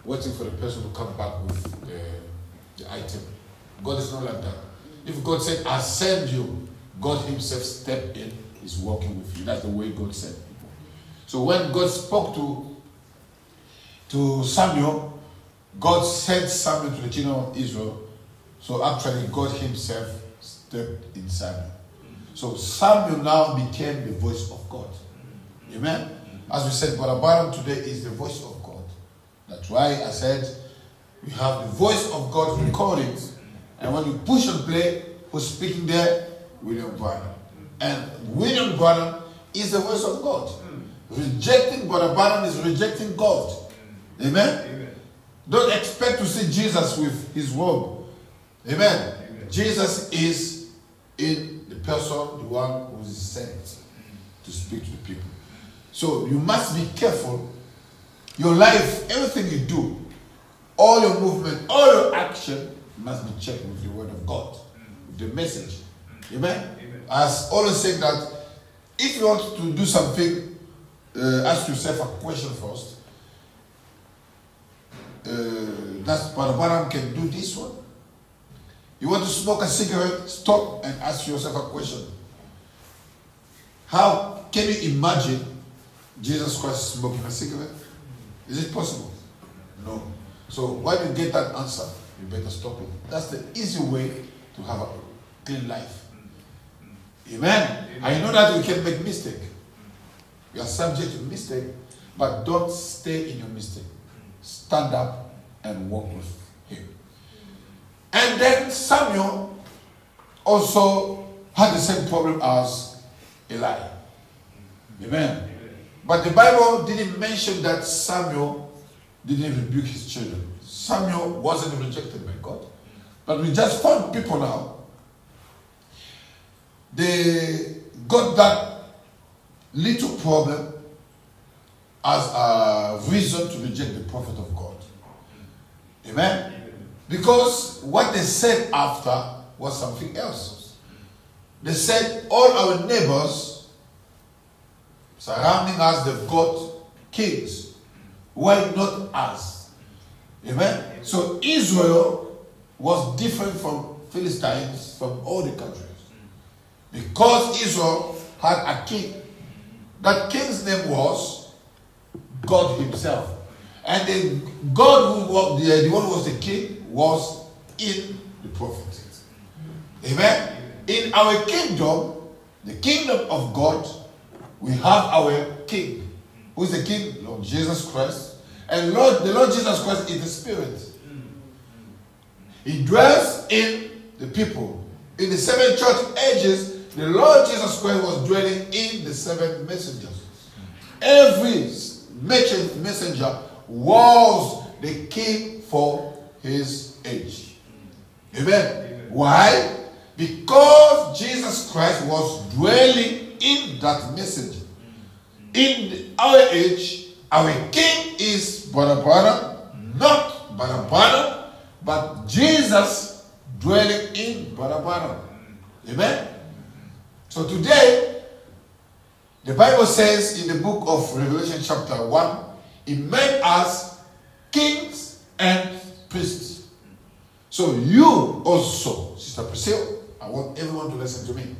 waiting for the person to come back with the item. God is not like that. If God said, I send you, God himself stepped in, is working with you. That's the way God sent people. So when God spoke to Samuel, God sent Samuel to the children of Israel. So actually God himself stepped in Samuel. So Samuel now became the voice of God. Amen? As we said, Brother Branham today is the voice of God. That's why I said we have the voice of God recorded. And when you push and play, who's speaking there? William Branham. And William Branham is the voice of God. Rejecting Brother Branham is rejecting God. Amen? Amen? Don't expect to see Jesus with his robe. Amen? Amen. Jesus is in the person, the one who is sent to speak to the people. So you must be careful. Your life, everything you do, all your movement, all your action must be checked with the word of God, with the message. Amen? Amen. As always saying that if you want to do something, ask yourself a question first. That's Brother Branham can do this one. You want to smoke a cigarette, stop and ask yourself a question. How can you imagine Jesus Christ smoking a cigarette? Is it possible? No. So when you get that answer, you better stop it. That's the easy way to have a clean life. Amen. I know that we can make mistake. You are subject to mistake, but don't stay in your mistake. Stand up and walk with him. And then Samuel also had the same problem as Eli. Amen. But the Bible didn't mention that Samuel didn't rebuke his children. Samuel wasn't rejected by God. But we just found people now. They got that little problem as a reason to reject the prophet of God. Amen? Because what they said after was something else. They said all our neighbors surrounding us, they've got kings. Why not us? Amen? So Israel was different from Philistines, from all the countries. Because Israel had a king. That king's name was God himself. And the God who was the one who was the king was in the prophet. Amen? In our kingdom, the kingdom of God, we have our king. Who is the king? Lord Jesus Christ. And the Lord Jesus Christ is the Spirit. He dwells in the people. In the 7 church ages, the Lord Jesus Christ was dwelling in the 7 messengers. Every messenger was the king for his age. Amen. Amen. Why? Because Jesus Christ was dwelling in that messenger. In our age, our king is Brother Branham, not Brother Branham, but Jesus dwelling in Brother Branham. Amen. So today, the Bible says in the book of Revelation chapter 1, it made us kings and priests. So you also, Sister Priscilla, I want everyone to listen to me.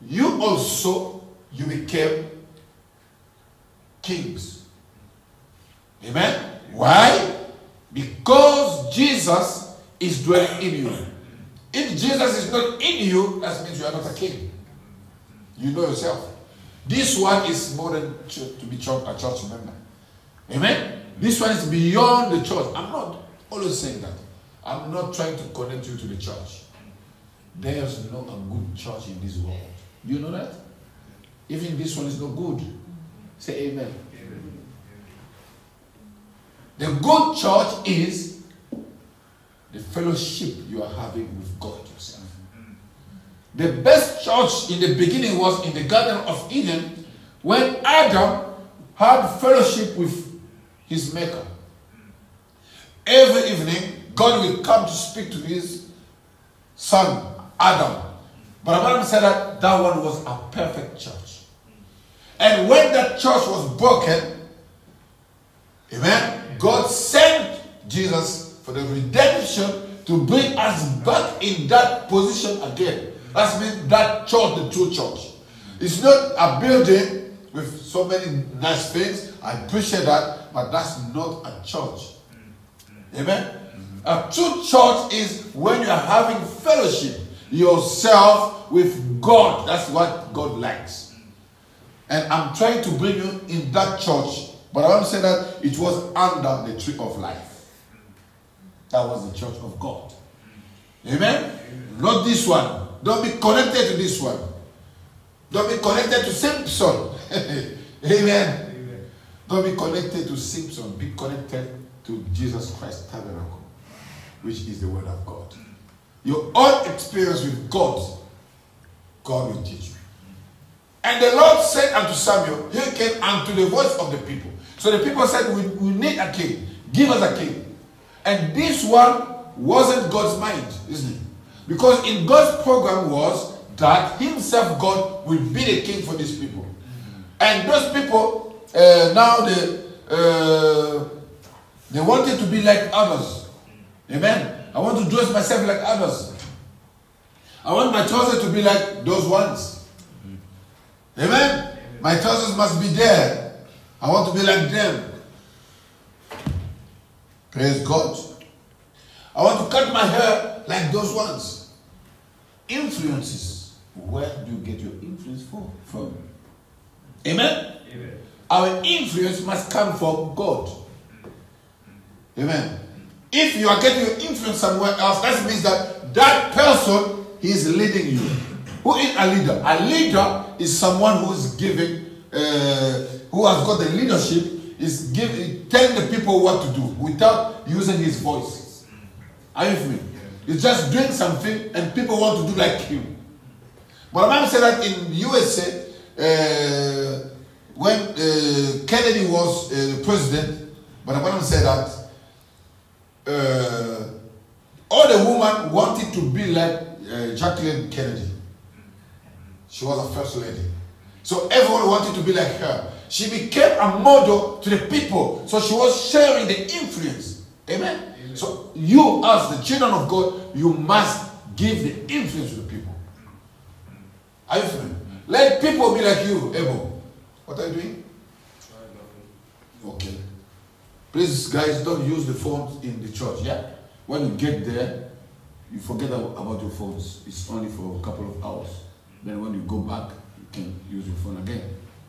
You also, you became kings. Amen? Why? Because Jesus is dwelling in you. If Jesus is not in you, that means you are not a king. You know yourself. This one is more than to be a church member. Amen? This one is beyond the church. I'm not always saying that. I'm not trying to connect you to the church. There's no a good church in this world. Do you know that? Even this one is not good. Say amen. Amen. The good church is the fellowship you are having with God yourself. The best church in the beginning was in the Garden of Eden when Adam had fellowship with his maker. Every evening, God will come to speak to his son, Adam. But Abraham said that one was a perfect church. And when that church was broken, amen, God sent Jesus for the redemption to bring us back in that position again. That means that church, the true church. It's not a building with so many nice things. I appreciate that, but that's not a church. Amen? A true church is when you are having fellowship yourself with God. That's what God likes. And I'm trying to bring you in that church, but I want to say that it was under the tree of life. That was the church of God. Amen? Not this one. Don't be connected to this one. Don't be connected to Simpson. Amen. Don't be connected to Simpson. Be connected to Jesus Christ Tabernacle, which is the word of God. Your own experience with God, God will teach you. And the Lord said unto Samuel, hearken unto the voice of the people. So the people said, we need a king. Give us a king. And this one wasn't God's mind, isn't it? Because in God's program was that himself, God, will be the king for these people. And those people, now they wanted to be like others. Amen. I want to dress myself like others. I want my trousers to be like those ones. Amen. My trousers must be there. I want to be like them. Praise God. I want to cut my hair like those ones. Influences. Where do you get your influence from? Amen? Amen. Our influence must come from God. Amen. If you are getting your influence somewhere else, that means that that person is leading you. Who is a leader? A leader is someone who is giving, who has got the leadership, is telling the people what to do without using his voice. Are you with me? He's just doing something and people want to do like him. But I said that in USA, when Kennedy was president, but I said that all the women wanted to be like Jacqueline Kennedy. She was a first lady. So everyone wanted to be like her. She became a model to the people. So she was sharing the influence. Amen? Amen. So you, as the children of God, you must give the influence to the people. Are you feeling? Let people be like you, Ebo. What are you doing? Okay. Please, guys, don't use the phones in the church, yeah? When you get there, you forget about your phones. It's only for a couple of hours. Then when you go back, you can use your phone again.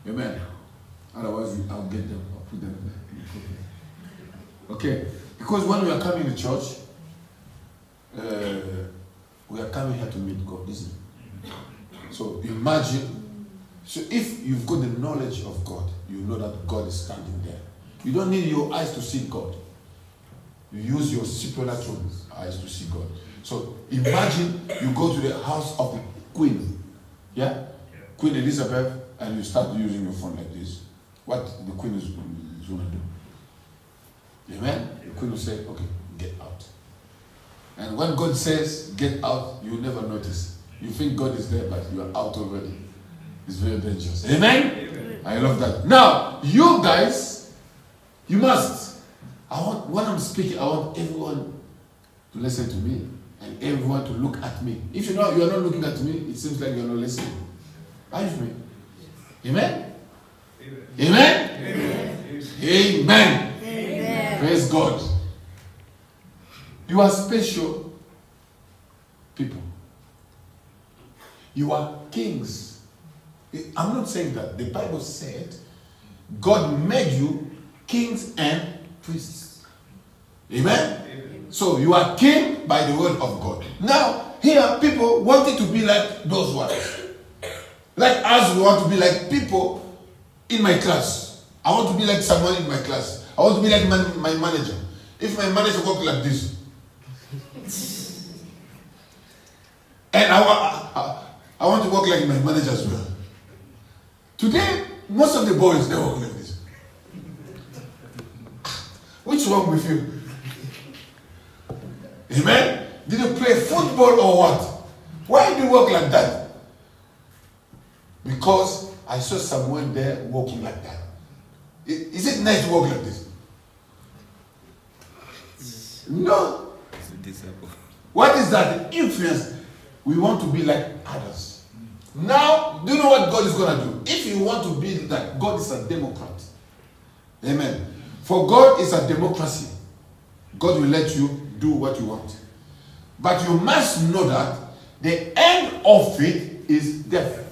Amen? Otherwise, I'll get them. I'll put them there. Okay? Because when we are coming to church, we are coming here to meet God, isn't it? So imagine, so if you've got the knowledge of God, you know that God is standing there. You don't need your eyes to see God. You use your supernatural eyes to see God. So imagine you go to the house of the Queen, yeah? Queen Elizabeth, and you start using your phone like this. What the Queen is going to do? Amen? The Queen will say, okay, get out. And when God says, get out, you will never notice. You think God is there, but you are out already. It's very dangerous. Amen? Amen. I love that. Now, you guys, you must. When I'm speaking, I want everyone to listen to me and everyone to look at me. If you are not looking at me, it seems like you're not listening. Are you with me? Amen? Amen? Amen? Amen. Amen. Praise God. You are special people. You are kings. I'm not saying that. The Bible said God made you kings and priests. Amen? Amen? So you are king by the word of God. Now, here people wanted to be like those ones. Like us, we want to be like people in my class. I want to be like someone in my class. I want to be like my manager. If my manager walks like this, and I want to walk like my manager as well. Today, most of the boys, they walk like this. What's wrong with you? Amen? Did you play football or what? Why do you walk like that? Because I saw someone there walking like that. Is it nice to walk like this? No. What is that? The influence. We want to be like others. Now, do you know what God is going to do? If you want to be like, God is a democrat. Amen. For God is a democracy. God will let you do what you want. But you must know that the end of it is death.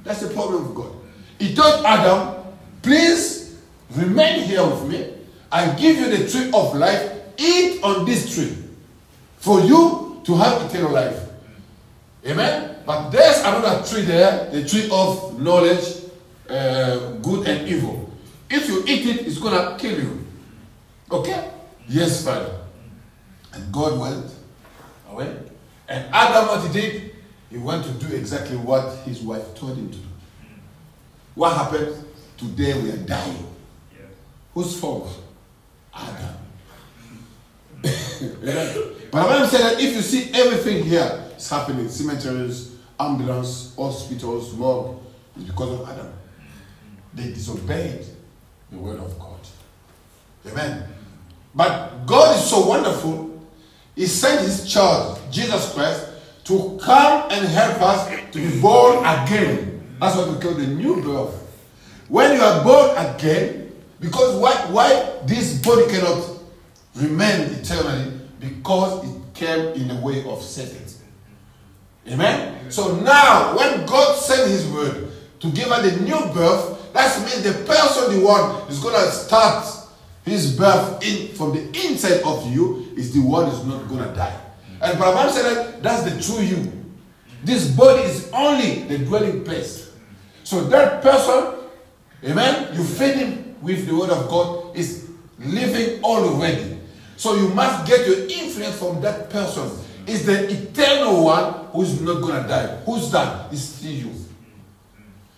That's the problem with God. He told Adam, please remain here with me. I give you the tree of life. Eat on this tree for you to have eternal life. Amen? But there's another tree there, the tree of knowledge, good and evil. If you eat it, it's going to kill you. Okay? Yes, Father. And God went away. And Adam, what he did, he went to do exactly what his wife told him to do. What happened? Today we are dying. Yeah. Whose fault? Adam. But I'm saying that if you see everything here is happening, cemeteries, ambulance, hospitals, morgue, it's because of Adam. They disobeyed the word of God. Amen. But God is so wonderful. He sent his child, Jesus Christ, to come and help us to be born again. That's what we call the new birth. When you are born again, because why this body cannot remain eternally? Because it came in the way of Satan. Amen? So now, when God sent his word to give us the new birth, that means the person, the one, is going to start his birth from the inside of you, is the one who's not going to die. And Brahman said that's the true you. This body is only the dwelling place. So that person, amen, you feed him with the word of God, is living already. So you must get your influence from that person. It's the eternal one who's not going to die. Who's that? It's still you.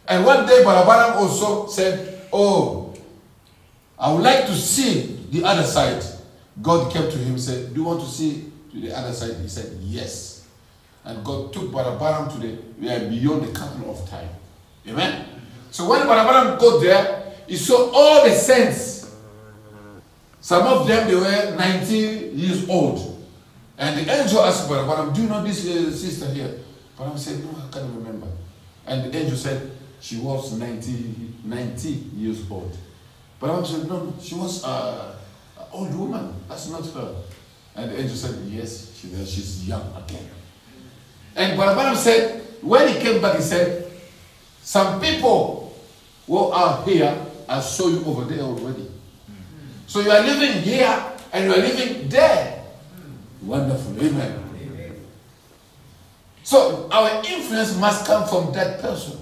And one day Balabaram also said, oh, I would like to see the other side. God came to him and said, do you want to see to the other side? He said, yes. And God took Balabaram to beyond the curtain of time. Amen? So when Balabaram got there, he saw all the saints. Some of them, they were 90 years old. And the angel asked Balabaram, do you know this sister here? Balabaram said, no, I can't remember. And the angel said, she was 90 years old. Balabaram said, no, she was an old woman. That's not her. And the angel said, yes, she's young again. And Balabaram said, when he came back, he said, some people who are here, I saw you over there already. So you are living here and you are living there. Wonderful. Amen. So our influence must come from that person.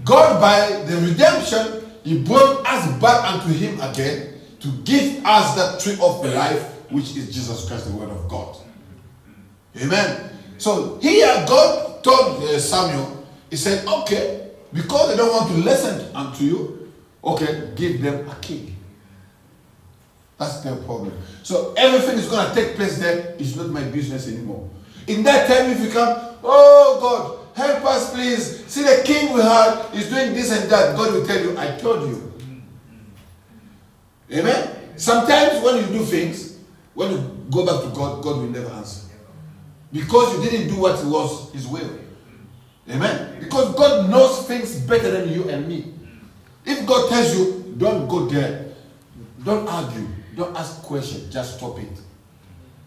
God, by the redemption, he brought us back unto him again to give us that tree of life, which is Jesus Christ, the word of God. Amen. So here God told Samuel, he said, okay, because they don't want to listen unto you, okay, give them a king. That's their problem. So everything is going to take place there. It's not my business anymore. In that time, if you come, oh God, help us please. See, the king we had is doing this and that. God will tell you, I told you. Amen? Sometimes when you do things, when you go back to God, God will never answer. Because you didn't do what was his will. Amen? Because God knows things better than you and me. If God tells you, don't go there, don't argue, don't ask questions, just stop it. Do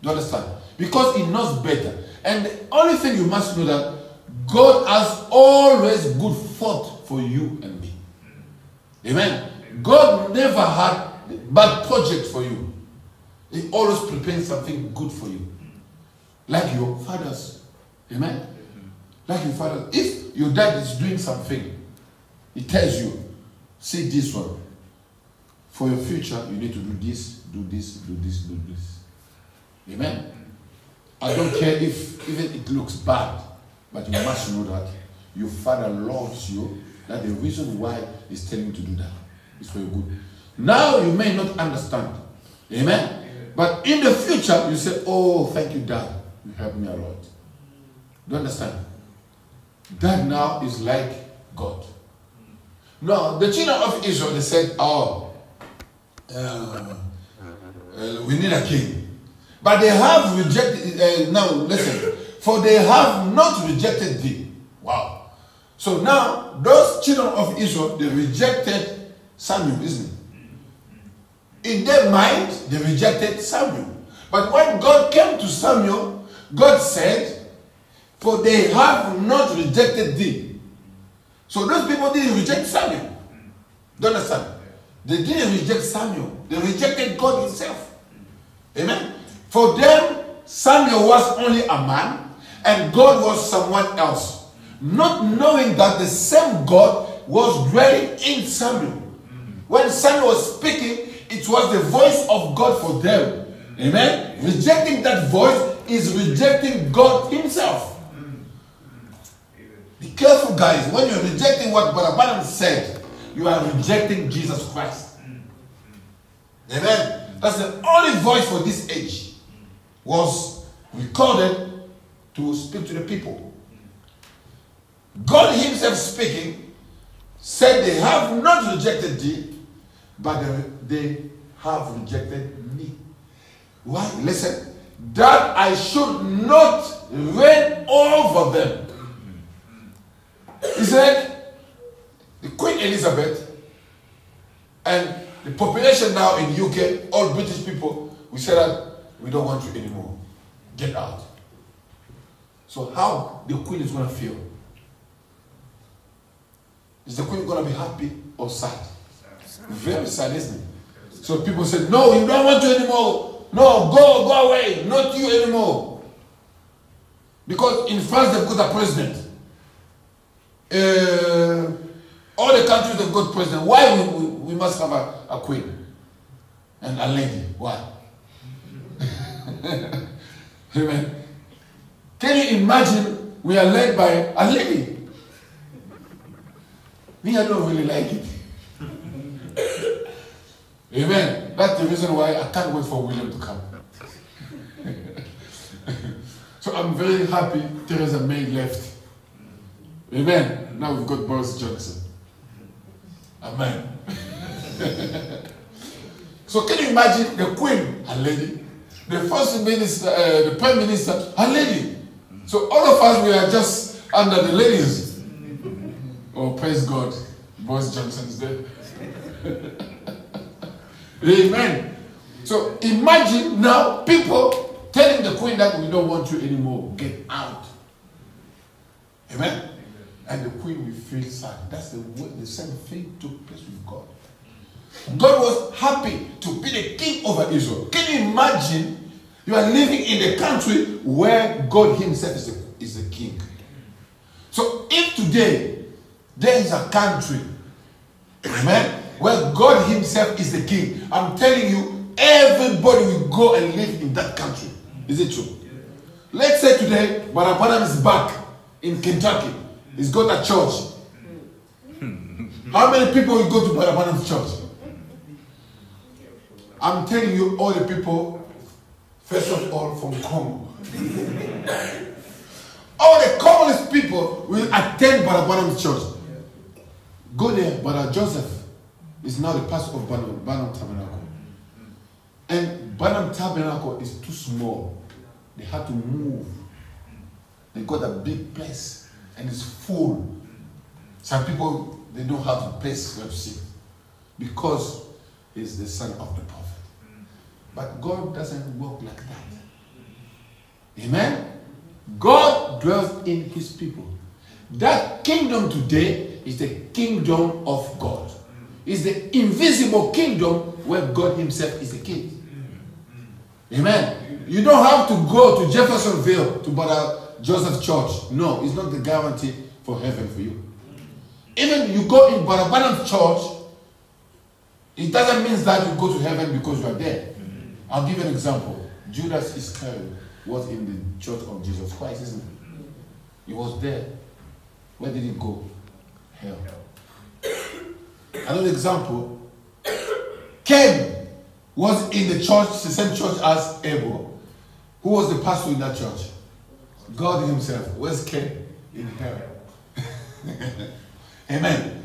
you understand? Because he knows better. And the only thing you must know that God has always good thought for you and me. Amen? God never had bad project for you. He always prepares something good for you. Like your fathers. Amen? Like your father. If your dad is doing something, he tells you, see this one. For your future, you need to do this, do this, do this, do this. Amen? I don't care if even it looks bad, but you must know that your father loves you, that the reason why he's telling you to do that is for your good. Now you may not understand. Amen? But in the future, you say, oh, thank you, Dad. You helped me a lot. Do you understand? That now is like God. Now, the children of Israel, they said, oh, We need a king. But they have rejected, now listen, for they have not rejected thee. Wow. So now, those children of Israel, they rejected Samuel, isn't it? In their mind, they rejected Samuel. But when God came to Samuel, God said, for they have not rejected thee. So those people didn't reject Samuel. Do you understand? They didn't reject Samuel. They rejected God himself. Amen? For them, Samuel was only a man, and God was someone else. Not knowing that the same God was dwelling in Samuel. When Samuel was speaking, it was the voice of God for them. Amen? Rejecting that voice is rejecting God himself. Be careful, guys. When you're rejecting what Brother Branham said, you are rejecting Jesus Christ. Amen? That's the only voice for this age. Was recorded to speak to the people. God himself speaking said they have not rejected thee, but they have rejected me. Why? Listen, that I should not reign over them. He said, the Queen Elizabeth and the population now in UK, all British people, we said that we don't want you anymore. Get out. So how the Queen is going to feel? Is the Queen going to be happy or sad? Very sad, isn't it? So people said, no, we don't want you anymore. No, go away. Not you anymore. Because in France they've got a president. All the countries have got president. Why we must have a queen and a lady? Why? Amen. Can you imagine we are led by a lady? Me, I don't really like it. Amen. That's the reason why I can't wait for William to come. So I'm very happy Theresa May left. Amen. Now we've got Boris Johnson. Amen. So can you imagine the Queen, a lady, the First Minister, the Prime Minister, a lady. So all of us, we are just under the ladies. Oh, praise God. Boris Johnson is there. Amen. So imagine now people telling the Queen that we don't want you anymore. Get out. Amen. And the Queen will feel sad. That's the same thing took place with God. God was happy to be the king over Israel. Can you imagine you are living in a country where God himself is the king? So if today there is a country, amen, where God himself is the king, I'm telling you, everybody will go and live in that country. Is it true? Let's say today, Brother Branham is back in Kentucky. He's got a church. How many people will go to Brother Branham's church? I'm telling you, all the people, first of all, from Congo. All the communist people will attend Brother Branham's church. Go there, Brother Joseph is now the pastor of Branham Tabernacle. And Branham Tabernacle is too small. They had to move. They got a big place and it's full. Some people, they don't have a place where to sit because he's the son of the prophet. But God doesn't work like that. Amen? God dwells in his people. That kingdom today is the kingdom of God. It's the invisible kingdom where God himself is the king. Amen? You don't have to go to Jeffersonville to Brother Joseph's church. No, it's not the guarantee for heaven for you. Even you go in Brother Branham's church, it doesn't mean that you go to heaven because you are there. I'll give you an example. Judas Iscariot was in the church of Jesus Christ, isn't he? He was there. Where did he go? Hell. Another example. Cain was in the church, the same church as Abel. Who was the pastor in that church? God himself. Where's Cain? In hell. Amen.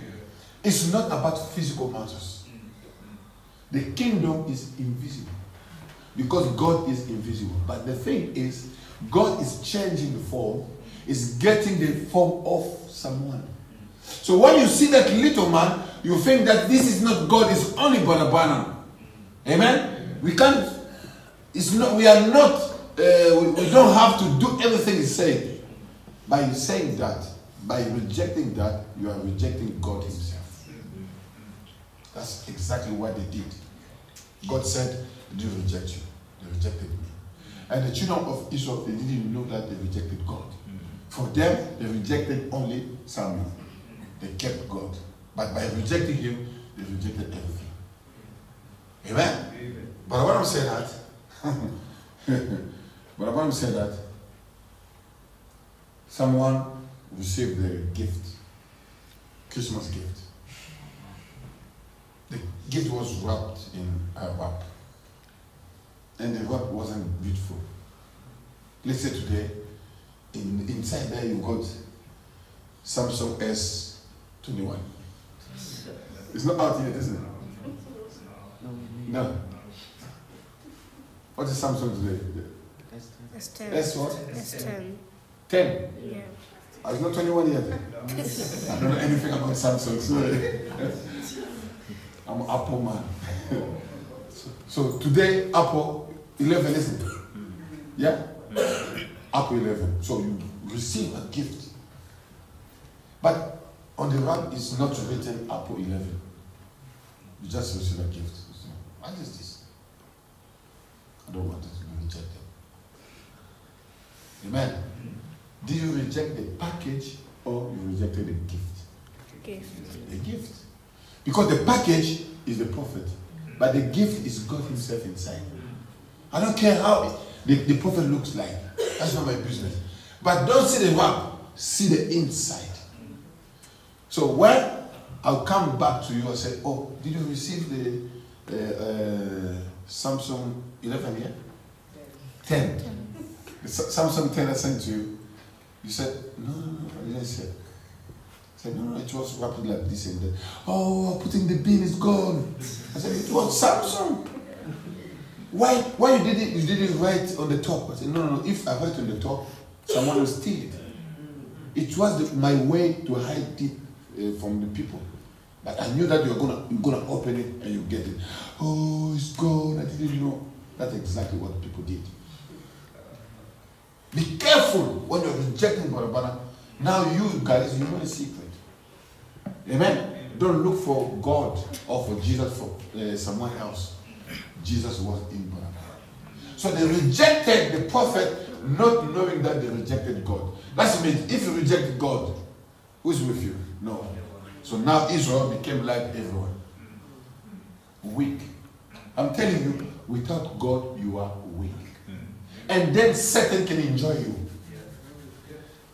It's not about physical matters. The kingdom is invisible. Because God is invisible. But the thing is, God is changing the form, is getting the form of someone. So when you see that little man, you think that this is not God, it's only Barabana. Amen? We can't, it's not, we are not, we don't have to do everything he's saying. By saying that, by rejecting that, you are rejecting God himself. That's exactly what they did. God said, they didn't reject you. They rejected me. And the children of Israel, they didn't know that they rejected God. For them, they rejected only Samuel. They kept God. But by rejecting him, they rejected everything. Amen? Amen. But Abraham said that, someone received the gift, Christmas gift. The gift was wrapped in a wrap. And the wrap wasn't beautiful. Let's say today, inside there you got Samsung S21. It's not out yet, isn't it? No. What is Samsung today? S10. S what? S10. 10? Yeah. It's not 21 yet. I don't know anything about Samsung, sorry. I'm an Apple man. So today, Apple 11, isn't it? Yeah? Apple 11. So you receive a gift. But on the wrap is not written Apple 11. You just receive a gift. So, what is this? I don't want it to be rejected. Amen. Did you reject the package or you rejected the gift? Gift. The gift. Because the package is the prophet, but the gift is God himself inside. I don't care how the prophet looks like. That's not my business. But don't see the wrap, see the inside. So when I'll come back to you and say, oh, did you receive the Samsung 11 here? 10. The Samsung 10 I sent to you. You said, no, I didn't say. I said, no, it was wrapped like this and that. Oh, putting the bin is gone. I said, it was Samsung. Why you didn't write on the top? I said, no, if I write on the top, someone will steal it. It was my way to hide it from the people. But I knew that you're gonna open it and you get it. Oh, it's gone, I didn't know. That's exactly what people did. Be careful when you're rejecting Barabana. Now you guys, you know the secret. Amen. Don't look for God or for Jesus for someone else. Jesus was in Barabana. So they rejected the prophet, not knowing that they rejected God. That means if you reject God, who's with you? No one. So now Israel became like everyone. Weak. I'm telling you, without God, you are weak. And then Satan can enjoy you.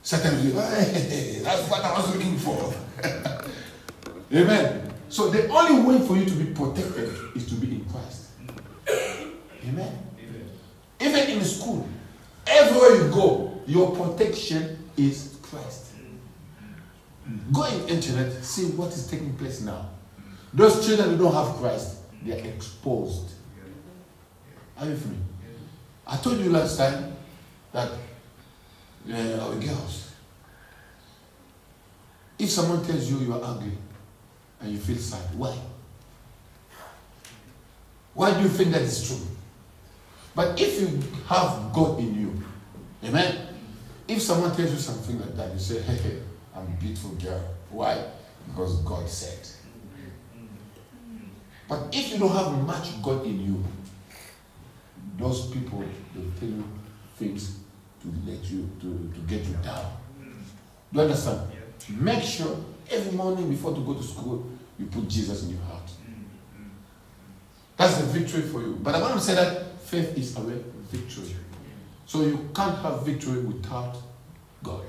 Satan will be, hey, that's what I was looking for. Amen. So the only way for you to be protected is to be in Christ. Amen. Even in school, everywhere you go, your protection is Christ. Go on the internet, see what is taking place now. Those children who don't have Christ, they are exposed. Are you with me? I told you last time that our girls, if someone tells you you are ugly and you feel sad, why? Why do you think that is true? But if you have God in you, amen? If someone tells you something like that, you say, hey, I'm a beautiful girl. Why? Because God said. But if you don't have much God in you, those people will tell you things to let you to get you down. Do you understand? Make sure every morning before to go to school, you put Jesus in your heart. That's the victory for you. But I want to say that faith is our victory. So you can't have victory without God.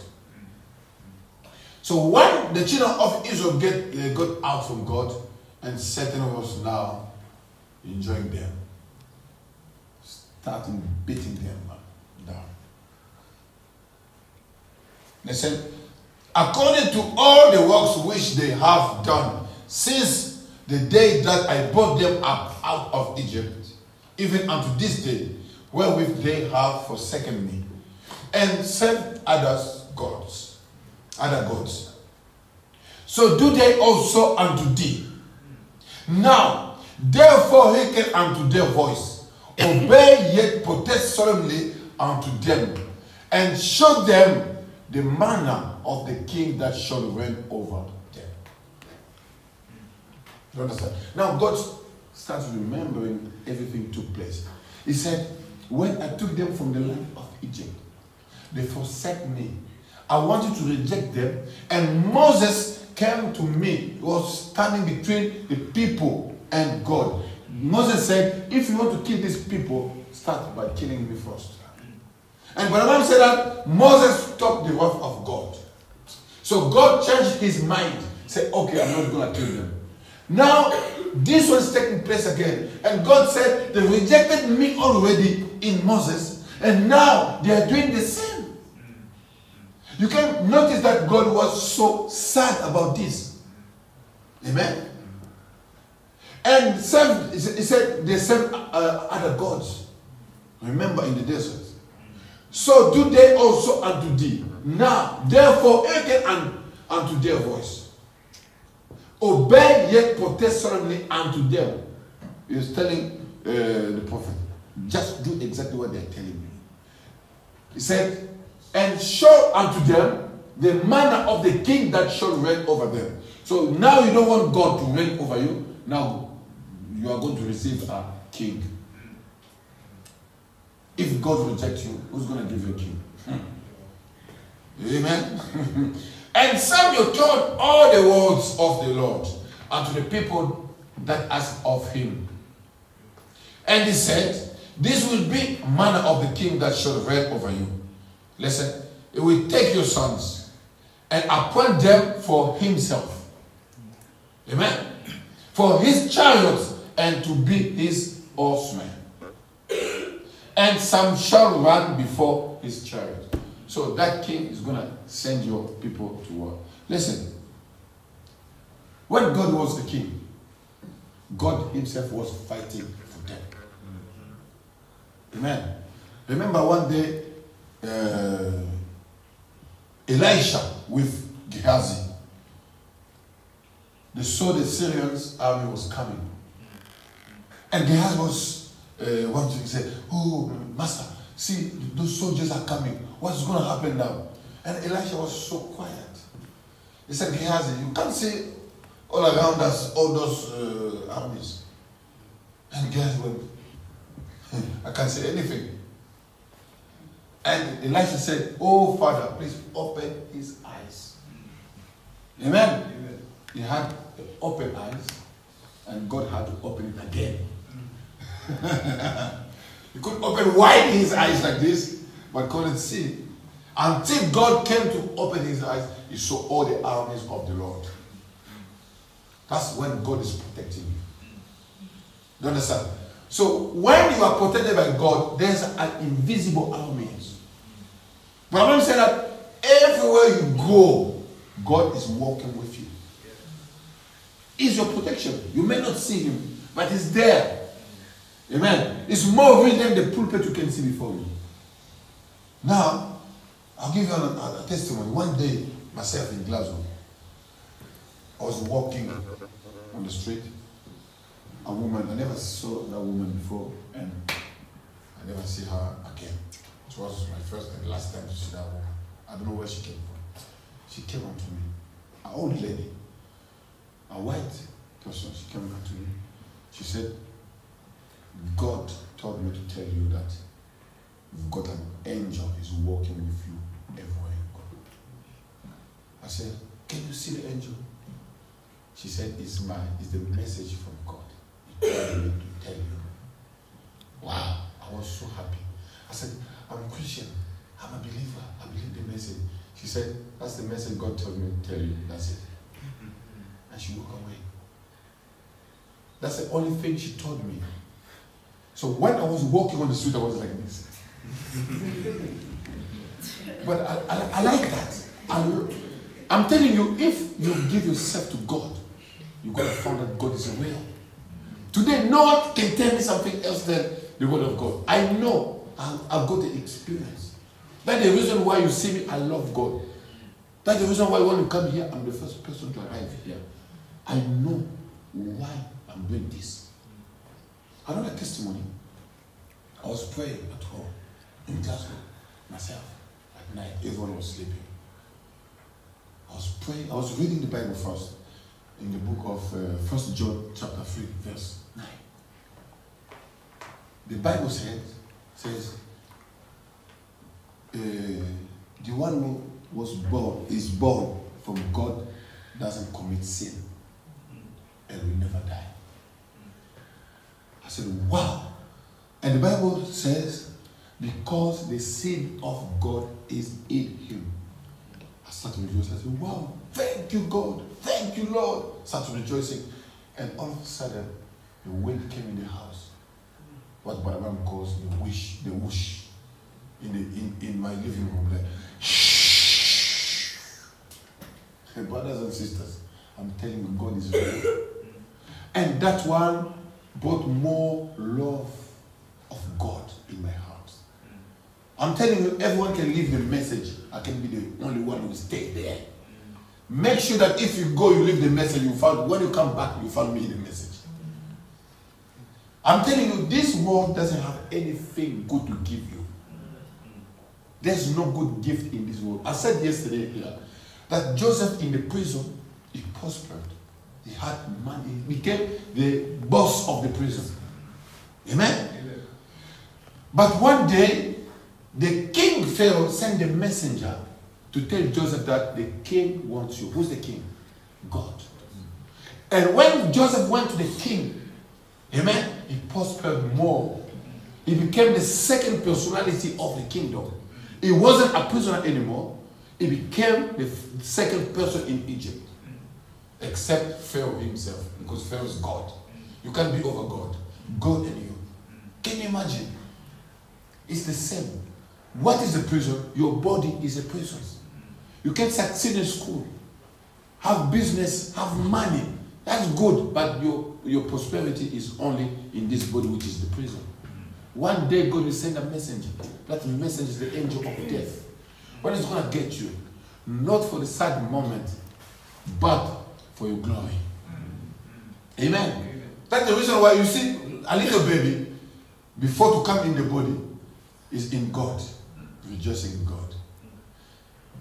So when the children of Israel got out from God, and Satan was now enjoying them, starting beating them down. Listen, according to all the works which they have done since the day that I brought them up out of Egypt, even unto this day, wherewith they have forsaken me, and served other gods. So do they also unto thee. Now, therefore hearken unto their voice, obey yet protest solemnly unto them, and show them the manner of the king that shall reign over them. You understand? Now God starts remembering everything took place. He said, when I took them from the land of Egypt, they forsake me. I wanted to reject them, and Moses came to me. He was standing between the people and God. Moses said, if you want to kill these people, start by killing me first. And when the man said that, Moses stopped the wrath of God. So God changed his mind. Said, okay, I'm not going to kill them. Now, this was taking place again. And God said, they rejected me already in Moses. And now they are doing the same. You can notice that God was so sad about this. Amen. And he said they served other gods. Remember, in the desert. So do they also unto thee. Now, therefore, hearken unto their voice. Obey yet protest solemnly unto them. He was telling the prophet, just do exactly what they're telling you. He said, and show unto them the manner of the king that shall reign over them. So now you don't want God to reign over you. Now you are going to receive a king. If God rejects you, who's going to give you a king? Amen. And Samuel told all the words of the Lord unto the people that asked of him. And he said, this will be manner of the king that shall reign over you. Listen, he will take your sons and appoint them for himself. Amen. For his chariots and to be his horsemen. And some shall run before his chariot. So that king is going to send your people to war. Listen, when God was the king, God himself was fighting for them. Amen. Remember one day, Elisha with Gehazi, they saw the Syrians' army was coming. And Gehazi was wanting to say, oh, master, see, those soldiers are coming. What's going to happen now? And Elisha was so quiet. He said, Gehazi, you can't see all around us all those armies. And Gehazi went, I can't say anything. And Elisha said, oh, Father, please open his eyes. Amen. Amen. He had open eyes, and God had to open it again. He could open wide his eyes like this, but couldn't see. Until God came to open his eyes, he saw all the armies of the Lord. That's when God is protecting you. Do you understand? So when you are protected by God, there's an invisible army. But I'm saying that everywhere you go, God is walking with you. It's your protection. You may not see him, but he's there. Amen. It's more real than the pulpit you can see before you. Now, I'll give you a testimony. One day, myself in Glasgow, I was walking on the street. A woman, I never saw that woman before, and I never see her again. It was my first and last time to see that woman. I don't know where she came from. She came up to me, an old lady, a white person. She came up to me. She said, God told me to tell you that you've got an angel who's walking with you everywhere you go. I said, can you see the angel? She said, it's the message from God. He told me to tell you. Wow, I was so happy. I said, I'm a Christian. I'm a believer. I believe the message. She said, that's the message God told me to tell you. That's it. And she walked away. That's the only thing she told me. So when I was walking on the street, I was like this. But I like that. I'm telling you, if you give yourself to God, you're going to find that God is real. Today, no one can tell me something else than the word of God. I know. I've got the experience. That's the reason why you see me. I love God. That's the reason why when you come here, I'm the first person to arrive here. I know why I'm doing this. Another testimony. I was praying at home in Glasgow myself at night. Everyone was sleeping. I was praying. I was reading the Bible first in the book of 1 John chapter 3 verse 9. The Bible says the one who is born from God doesn't commit sin and will never die. I said, wow. And the Bible says, because the seed of God is in him. I started rejoicing. I said, wow, thank you, God. Thank you, Lord. I started rejoicing. And all of a sudden, the wind came in the house. What Barabam calls the whoosh in my living room. Like, shh. And brothers and sisters, I'm telling you, God is real. And that one brought more love of God in my heart. I'm telling you, everyone can leave the message. I can be the only one who will stay there. Make sure that if you go, you leave the message. When you come back, you find me in the message. I'm telling you, this world doesn't have anything good to give you. There's no good gift in this world. I said yesterday here that Joseph in the prison, he prospered. He had money. He became the boss of the prison. Amen? Amen. But one day, the king Pharaoh sent a messenger to tell Joseph that the king wants you. Who's the king? God. And when Joseph went to the king, amen, he prospered more. He became the second personality of the kingdom. He wasn't a prisoner anymore. He became the second person in Egypt. Except Pharaoh himself, because Pharaoh is God. You can't be over God. God and you. Can you imagine? It's the same. What is a prison? Your body is a prison. You can succeed in school, have business, have money. That's good, but your prosperity is only in this body, which is the prison. One day God will send a messenger. That messenger is the angel of death. What is going to get you? Not for the sad moment, but for your glory. Amen. That's the reason why you see a little baby, before to come in the body, is in God, rejoicing in God.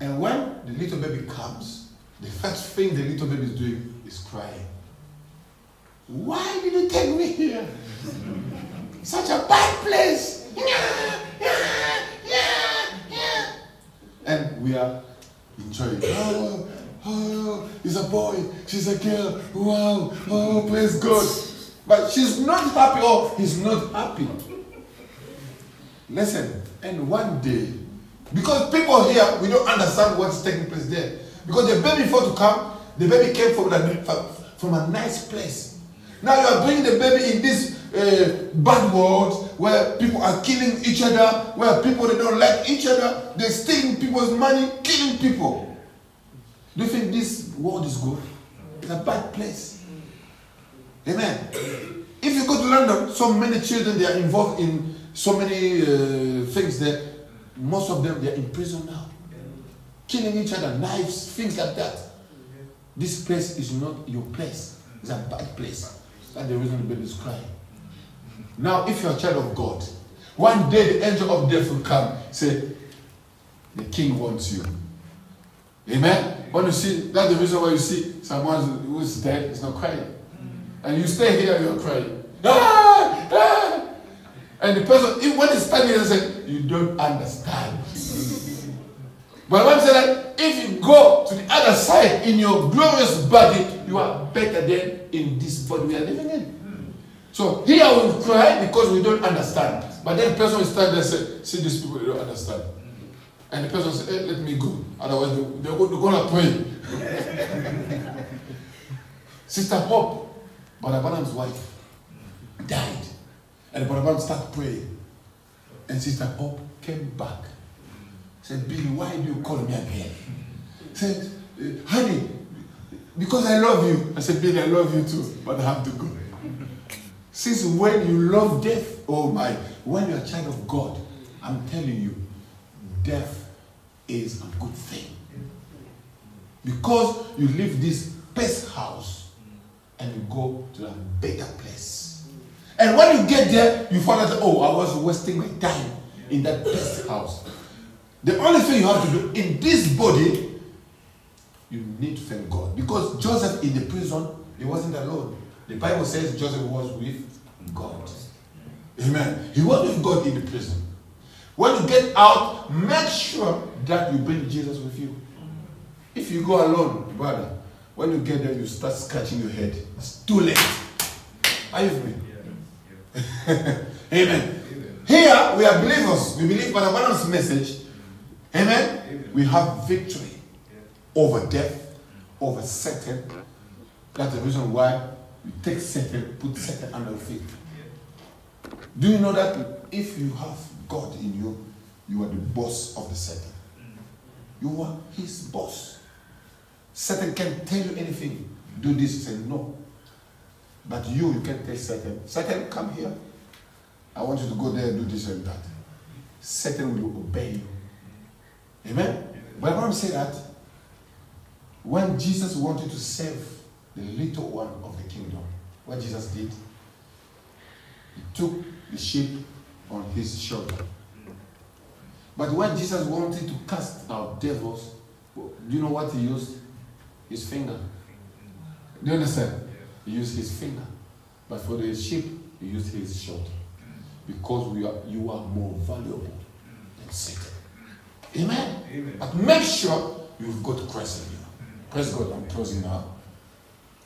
And when the little baby comes, the first thing the little baby is doing is crying. Why did you take me here? Such a bad place. And we are enjoying. Oh, he's a boy, she's a girl. Wow, oh, praise God. But she's not happy, or he's not happy. Listen, and one day, because people here, we don't understand what's taking place there. Because the baby, before to come, the baby came from a nice place. Now you are bringing the baby in this bad world where people are killing each other, where people, they don't like each other, they're stealing people's money, killing people. Do you think this world is good? It's a bad place. Amen. If you go to London, so many children, they are involved in so many things there. Most of them, they are in prison now. Killing each other, knives, things like that. This place is not your place. It's a bad place. That's the reason the baby is crying. Now, if you're a child of God, one day the angel of death will come, say, the king wants you. Amen? When you see, that's the reason why you see someone who is dead is not crying. And you stay here, you're crying. Ah! Ah! And the person, when he's standing here, says, you don't understand. But when I say that, if you go to the other side in your glorious body, you are better than in this body we are living in. So here we cry because we don't understand. But then the person will stand there and say, see these people, they don't understand. And the person will say, hey, let me go. Otherwise, they're going to pray. Sister Hope, Brother Branham's wife, died. And Brother Branham started praying. And Sister Hope came back. Said, Billy, why do you call me again? Said, honey, because I love you. I said, Billy, I love you too, but I have to go. Since when you love death, oh my, when you're a child of God, I'm telling you, death is a good thing. Because you leave this pest house and you go to a better place. And when you get there, you find out, oh, I was wasting my time in that pest house. The only thing you have to do in this body, you need to thank God. Because Joseph in the prison, he wasn't alone. The Bible says Joseph was with God. Amen. He was with God in the prison. When you get out, make sure that you bring Jesus with you. If you go alone, brother, when you get there, you start scratching your head. It's too late. Are you with me? Amen. Amen. Here, we are believers. We believe by the Balaam's message. Amen. Amen. We have victory over death, over Satan. That's the reason why we take Satan, put Satan under your feet. Do you know that if you have God in you, you are the boss of the Satan? You are his boss. Satan can tell you anything. Do this, say no. But you can tell Satan, Satan, come here. I want you to go there and do this and that. Satan will obey you. Amen? But I want to say that when Jesus wanted to save the little one of the kingdom, what Jesus did, he took the sheep on his shoulder. But when Jesus wanted to cast out devils, do you know what he used? His finger. Do you understand? He used his finger. But for the sheep, he used his shoulder. Because you are more valuable than Satan. Amen? Amen. But make sure you've got Christ in you. Praise God, I'm closing now.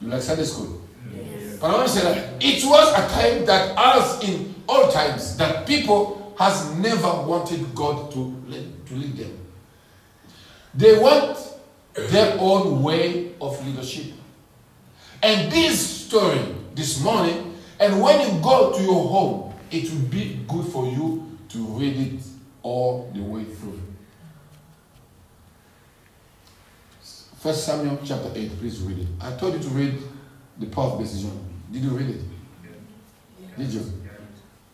You like Sunday school? Yes. But I want to say that it was a time that, as in all times, that people has never wanted God to lead them. They want their own way of leadership. And this story this morning, and when you go to your home, it will be good for you to read it all the way through. 1 Samuel chapter 8, please read it. I told you to read the power of decision. Did you read it? Did you?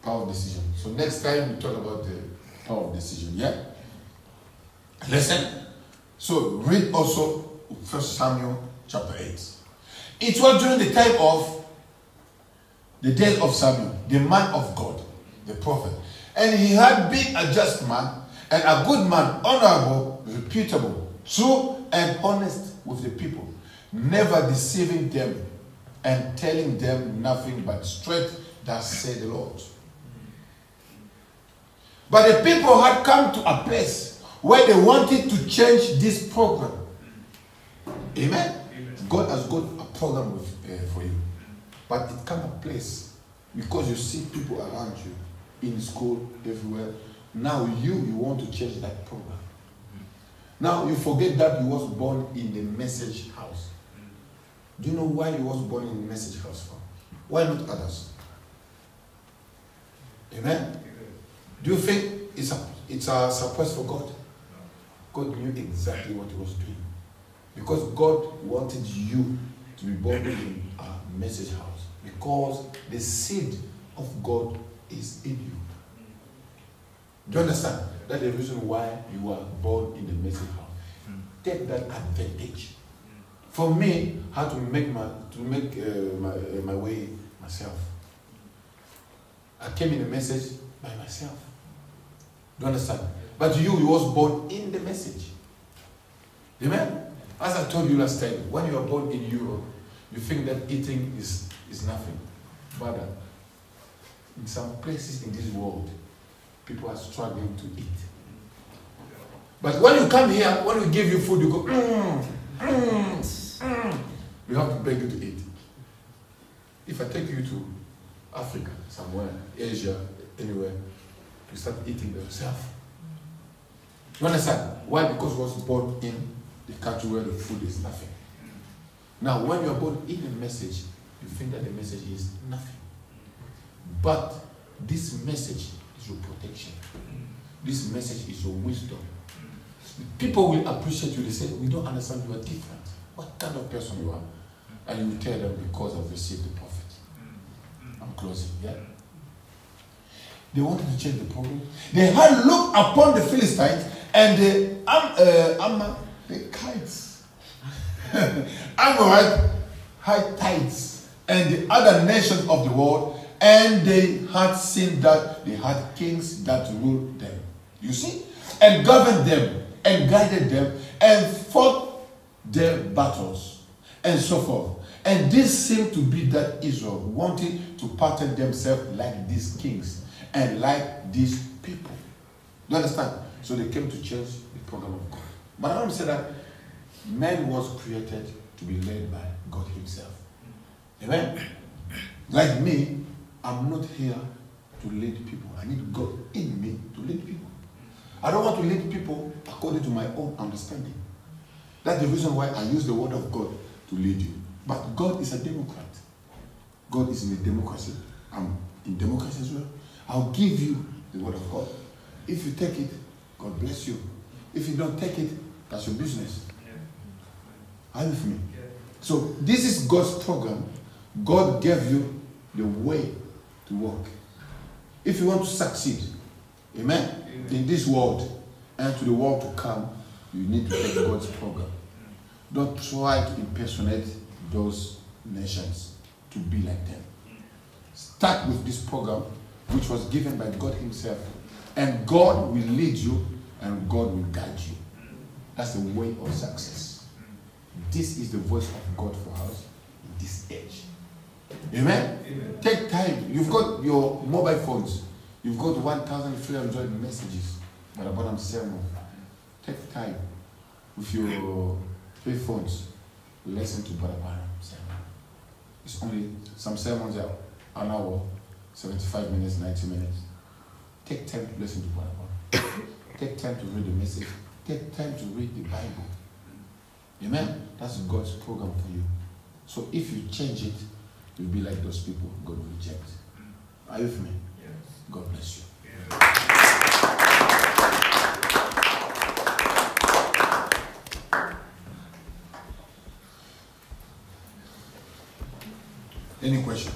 Power of decision. So next time we talk about the power of decision, yeah? Listen. So read also 1 Samuel chapter 8. It was during the time of the days of Samuel, the man of God, the prophet. And he had been a just man and a good man, honorable, reputable, true and honest with the people, never deceiving them and telling them nothing but straight, thus said the Lord. But the people had come to a place where they wanted to change this program. Amen? Amen. God has got a program for you. But it comes a place because you see people around you, in school, everywhere. Now you want to change that program. Now you forget that you was born in the message house. Do you know why you was born in the message house for? Why not others? Amen? Do you think it's a surprise for God? God knew exactly what he was doing. Because God wanted you to be born in a message house. Because the seed of God is in you. Do you understand? That's the reason why you are born in the message house. Take that advantage. For me, how to make my way myself. I came in the message by myself. Do you understand? But you was born in the message. Amen? As I told you last time, when you are born in Europe, you think that eating is nothing. But in some places in this world, people are struggling to eat. But when you come here, when we give you food, you go, We have to beg you to eat. If I take you to Africa, somewhere, Asia, anywhere, you start eating by yourself. You understand? Why? Because you was born in the country where the food is nothing. Now, when you are born in a message, you think that the message is nothing. But this message is your protection. This message is your wisdom. People will appreciate you. They say, we don't understand, you are different. What kind of person you are? And you tell them, because I've received the prophet. I'm I'm closing, yeah? They wanted to change the program. They had looked upon the Philistines and the Amalekites, Amorite, Hittites, and the other nations of the world, and they had seen that they had kings that ruled them. You see? And governed them, and guided them, and fought their battles, and so forth. And this seemed to be that Israel wanted to pattern themselves like these kings and like these people. You understand? So they came to change the program of God. But I want to say that man was created to be led by God himself. Amen? Like me, I'm not here to lead people. I need God in me to lead people. I don't want to lead people according to my own understanding. That's the reason why I use the word of God to lead you. But God is a Democrat. God is in a democracy. I'm in democracy as well. I'll give you the word of God. If you take it, God bless you. If you don't take it, that's your business. Are you with me? So this is God's program. God gave you the way to work. If you want to succeed, amen, in this world and to the world to come, you need to take God's program. Don't try to impersonate those nations to be like them. Start with this program, which was given by God himself, and God will lead you and God will guide you. That's the way of success. This is the voice of God for us in this age. Amen? Amen. Take time. You've got your mobile phones. You've got 1,300 messages. But about them sermon. Take time with your 3 phones. Listen to Brother Branham sermon. It's only some sermons are an hour, 75 minutes, 90 minutes. Take time to listen to Brother Branham. Take time to read the message. Take time to read the Bible. Amen? That's God's program for you. So if you change it, you'll be like those people God will reject. Are you with me? Yes. God bless you. Any question?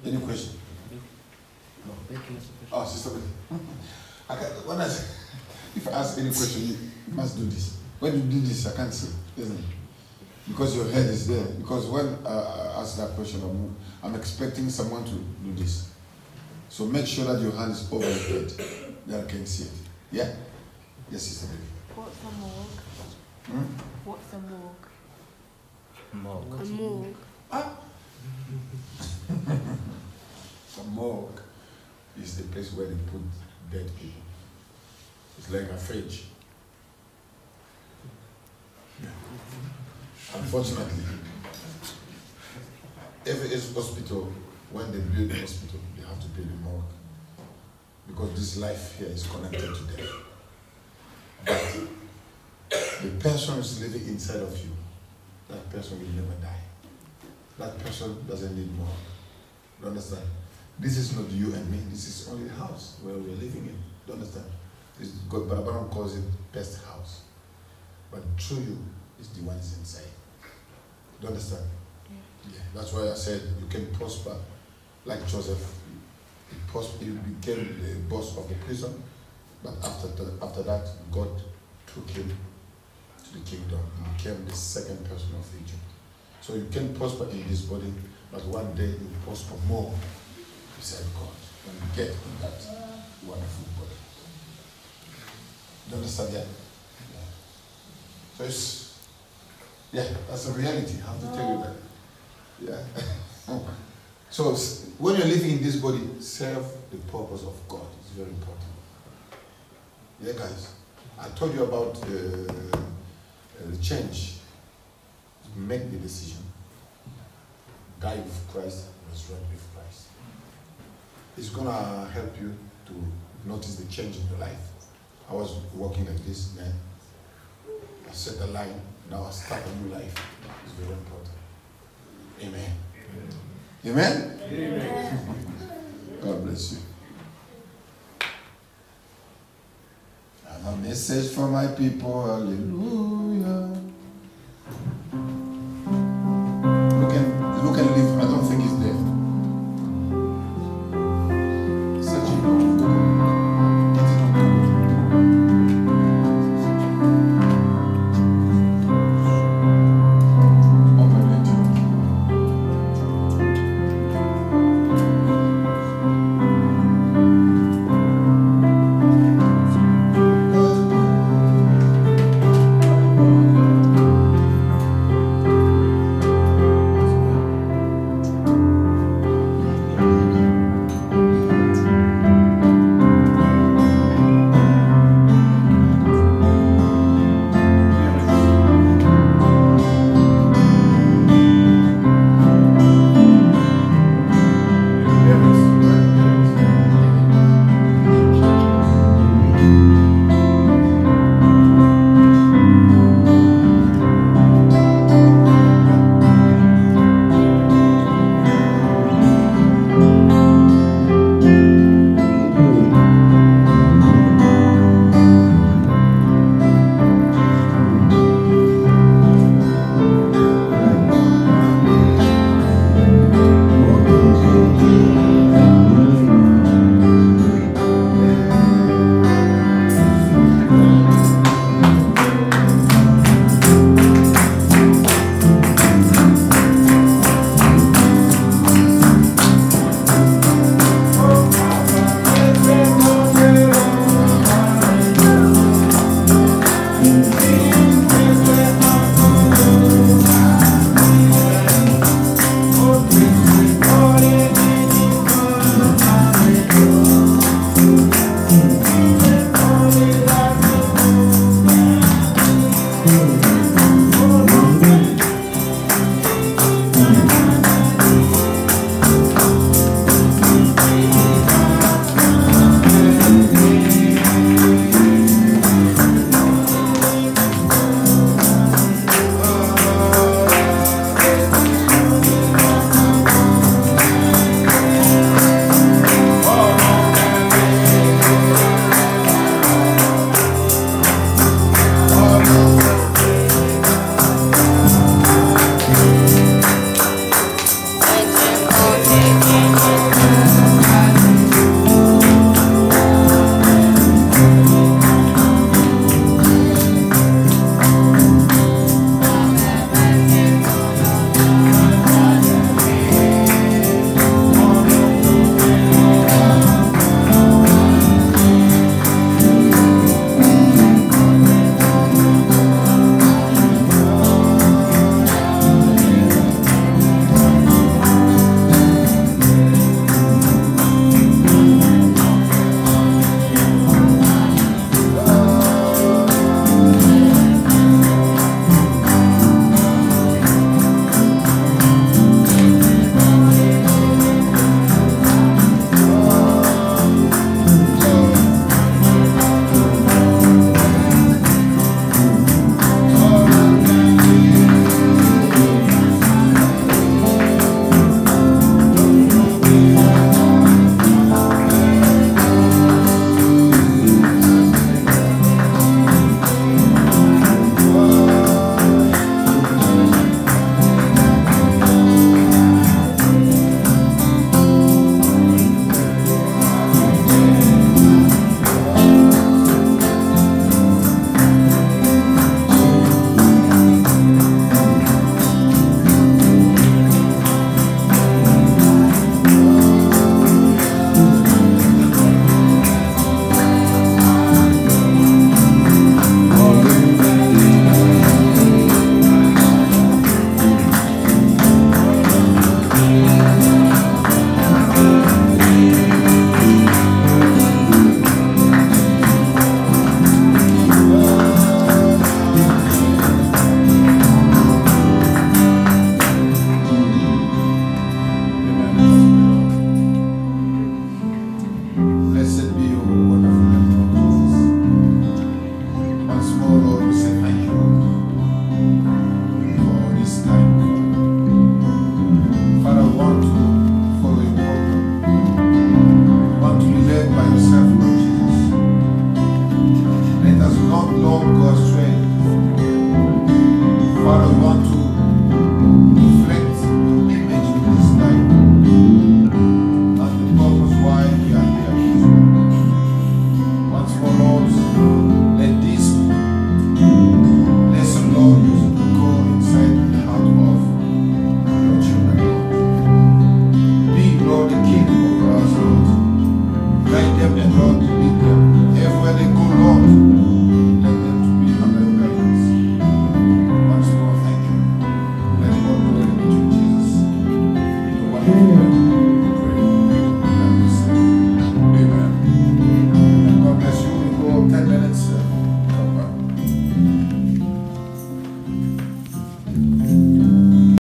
Any question? No. Oh, Sister Betty. If I ask any question, you must do this. When you do this, I can't see, isn't it? Because your head is there. Because when I ask that question, I'm expecting someone to do this. So make sure that your hand is over your head, that I can see it. Yeah? Yes, Sister Betty. What's a morgue? What's a morgue? Morgue. A morgue. Ah. A morgue is the place where they put dead people. It's like a fridge. Yeah. Unfortunately, every hospital, when they build a hospital, they have to build a morgue. Because this life here is connected to death. But the person is living inside of you. That person will never die. That person doesn't need more. You understand? This is not you and me. This is only the house where we're living in. You understand? God, Barabaram calls it best house. But through you is the one is inside. You understand? Yeah. That's why I said you can prosper like Joseph. He became the boss of the prison. But after that, God took him to the kingdom. He became the second person of Egypt. So you can prosper in this body, but one day you prosper more beside God when you get in that wonderful body. Do you understand that? Yeah. So it's, yeah, that's a reality. I have to tell you that. Yeah. So when you're living in this body, serve the purpose of God. It's very important. Yeah, guys. I told you about the change. Make the decision. Die with Christ, resurrect with Christ. It's gonna help you to notice the change in your life. I was walking like this, man. I set the line. Now I start a new life. It's very important. Amen. Amen? Amen. God bless you. I'm a mess. says, for my people, hallelujah.